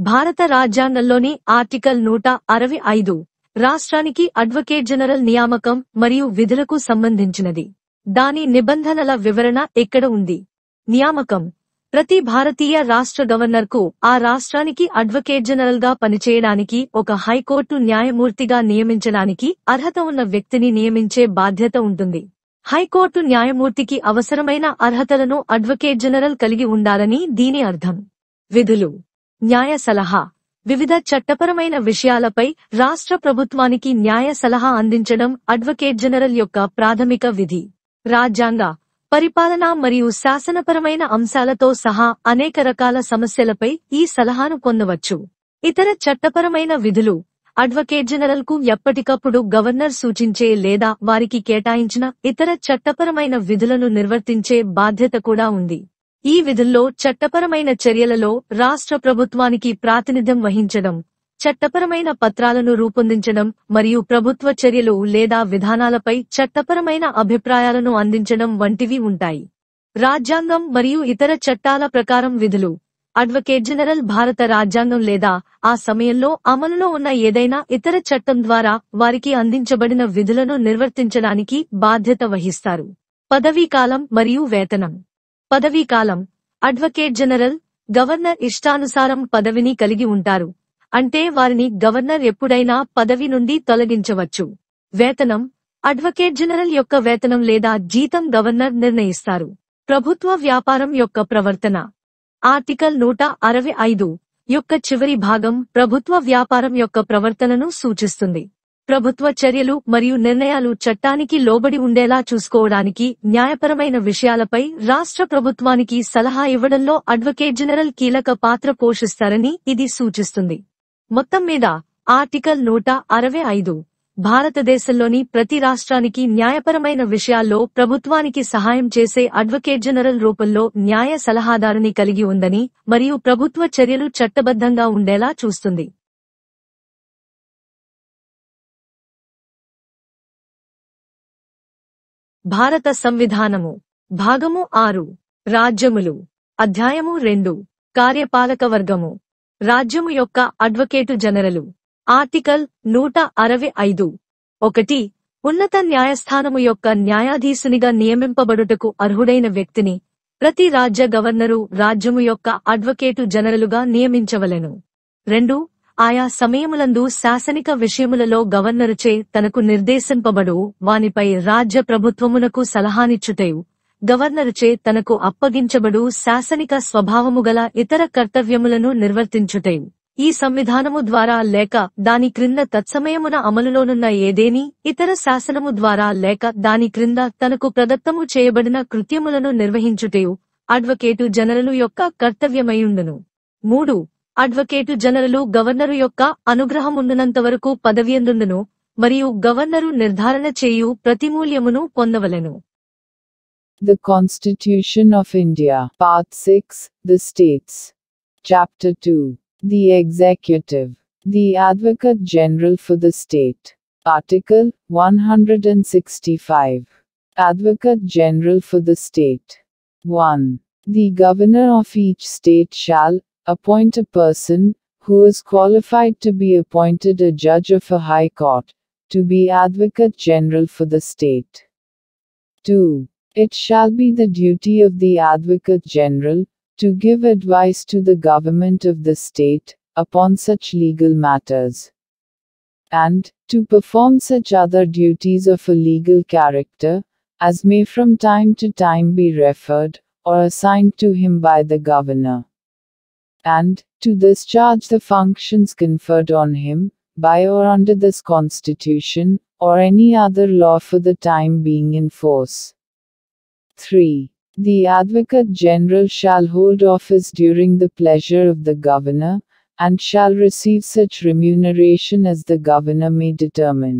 భారత రాజ్యాంగంలోని ఆర్టికల్ 165 రాష్ట్రానికి అడ్వకేట్ జనరల్ నియామకం మరియు విధులకు సంబంధించినది. దాని నిబంధనల వివరణ ఇక్కడ ఉంది. నియామకం: ప్రతి భారతీయ రాష్ట్ర గవర్నర్కు ఆ రాష్ట్రానికి అడ్వకేట్ జనరల్గా పనిచేయడానికి ఒక హైకోర్టు న్యాయమూర్తిగా నియమించడానికి అర్హత ఉన్న వ్యక్తిని నియమించే బాధ్యత ఉంటుంది. హైకోర్టు న్యాయమూర్తికి అవసరమైన అర్హతలను అడ్వకేట్ జనరల్ కలిగి ఉండాలని దీని అర్థం. విధులు: న్యాయ సలహా: వివిధ చట్టపరమైన విషయాలపై రాష్ట్ర ప్రభుత్వానికి న్యాయ సలహా అందించడం అడ్వకేట్ జనరల్ యొక్క ప్రాథమిక విధి. రాజ్యాంగ, పరిపాలన మరియు శాసనపరమైన అంశాలతో సహా అనేక రకాల సమస్యలపై ఈ సలహాను పొందవచ్చు. ఇతర చట్టపరమైన విధులు: అడ్వకేట్ జనరల్ కు ఎప్పటికప్పుడు గవర్నర్ సూచించే లేదా వారికి కేటాయించిన ఇతర చట్టపరమైన విధులను నిర్వర్తించే బాధ్యత కూడా ఉంది. ఈ విధుల్లో చట్టపరమైన చర్యలలో రాష్ట్ర ప్రభుత్వానికి ప్రాతినిధ్యం వహించడం, చట్టపరమైన పత్రాలను రూపొందించడం మరియు ప్రభుత్వ చర్యలు లేదా విధానాలపై చట్టపరమైన అభిప్రాయాలను అందించడం వంటివి ఉంటాయి. రాజ్యాంగం మరియు ఇతర చట్టాల ప్రకారం విధులు: అడ్వకేట్ జనరల్ భారత రాజ్యాంగం లేదా ఆ సమయంలో అమలులో ఉన్న ఏదైనా ఇతర చట్టం ద్వారా వారికి అందించబడిన విధులను నిర్వర్తించడానికి బాధ్యత వహిస్తారు. పదవీకాలం మరియు వేతనం. పదవీకాలం: అడ్వకేట్ జనరల్, గవర్నర్ ఇష్టానుసారం పదవిని కలిగి ఉంటారు, అంటే వారిని గవర్నర్ ఎప్పుడైనా పదవి నుండి తొలగించవచ్చు. వేతనం: అడ్వకేట్ జనరల్ యొక్క వేతనం లేదా జీతం గవర్నర్ నిర్ణయిస్తారు. ప్రభుత్వ వ్యాపారం యొక్క ప్రవర్తన. ఆర్టికల్ 165 యొక్క చివరి భాగం ప్రభుత్వ వ్యాపారం యొక్క ప్రవర్తనను సూచిస్తుంది. ప్రభుత్వ చర్యలు మరియు నిర్ణయాలు చట్టానికి లోబడి ఉండేలా చూసుకోవడానికి న్యాయపరమైన విషయాలపై రాష్ట్ర ప్రభుత్వానికి సలహా ఇవ్వడంలో అడ్వకేట్ జనరల్ కీలక పాత్ర పోషిస్తారని ఇది సూచిస్తుంది. మొత్తం మీద ఆర్టికల్ 165 భారతదేశంలోని ప్రతి రాష్ట్రానికి న్యాయపరమైన విషయాల్లో ప్రభుత్వానికి సహాయం చేసే అడ్వకేట్ జనరల్ రూపంలో న్యాయ సలహాదారుని కలిగి ఉందని మరియు ప్రభుత్వ చర్యలు చట్టబద్ధంగా ఉండేలా చూస్తుంది. భారత సంవిధానము. భాగము 6. రాజ్యములు. అధ్యాయము 2. కార్యపాలక వర్గము. రాజ్యము యొక్క అడ్వకేటు జనరలు. ఆర్టికల్ 165. 1. ఉన్నత న్యాయస్థానము యొక్క న్యాయాధీశునిగా నియమింపబడుటకు అర్హుడైన వ్యక్తిని ప్రతి రాజ్య గవర్నరు రాజ్యము యొక్క అడ్వకేటు జనరలుగా నియమించవలెను. 2. ఆయా సమయములందు శాసనిక విషయములలో గవర్నరుచే తనకు నిర్దేశింపబడు వానిపై రాజ్య ప్రభుత్వమునకు సలహానిచ్చుటయు, గవర్నరుచే తనకు అప్పగించబడు శాసనిక స్వభావముగల ఇతర కర్తవ్యములను నిర్వర్తించుటయు. ఈ సంవిధానము ద్వారా లేక దాని క్రింద తత్సమయమున అమలులోనున్న ఏదేని ఇతర శాసనము ద్వారా లేక దాని క్రింద తనకు ప్రదత్తము చేయబడిన కృత్యములను నిర్వహించుటయు అడ్వకేటు జనరలు యొక్క కర్తవ్యమయుండును. 3. అడ్వకేటు జనరలు గవర్నరు యొక్క అనుగ్రహముండునంతవరకు పదవియందుండును మరియు గవర్నరు నిర్ధారణ చేయు ప్రతిమూల్యమును పొందవలెను. The Constitution of India. Part 6. The States. Chapter 2. The Executive. The Advocate General for the State. Article 165. Advocate General for the State. 1. The Governor of each state shall appoint a person who is qualified to be appointed a judge of a high court, to be Advocate General for the state. 2. It shall be the duty of the Advocate General to give advice to the government of the state upon such legal matters, and to perform such other duties of a legal character as may from time to time be referred or assigned to him by the governor, and to discharge the functions conferred on him by or under this Constitution or any other law for the time being in force. 3. The Advocate General shall hold office during the pleasure of the Governor, and shall receive such remuneration as the Governor may determine.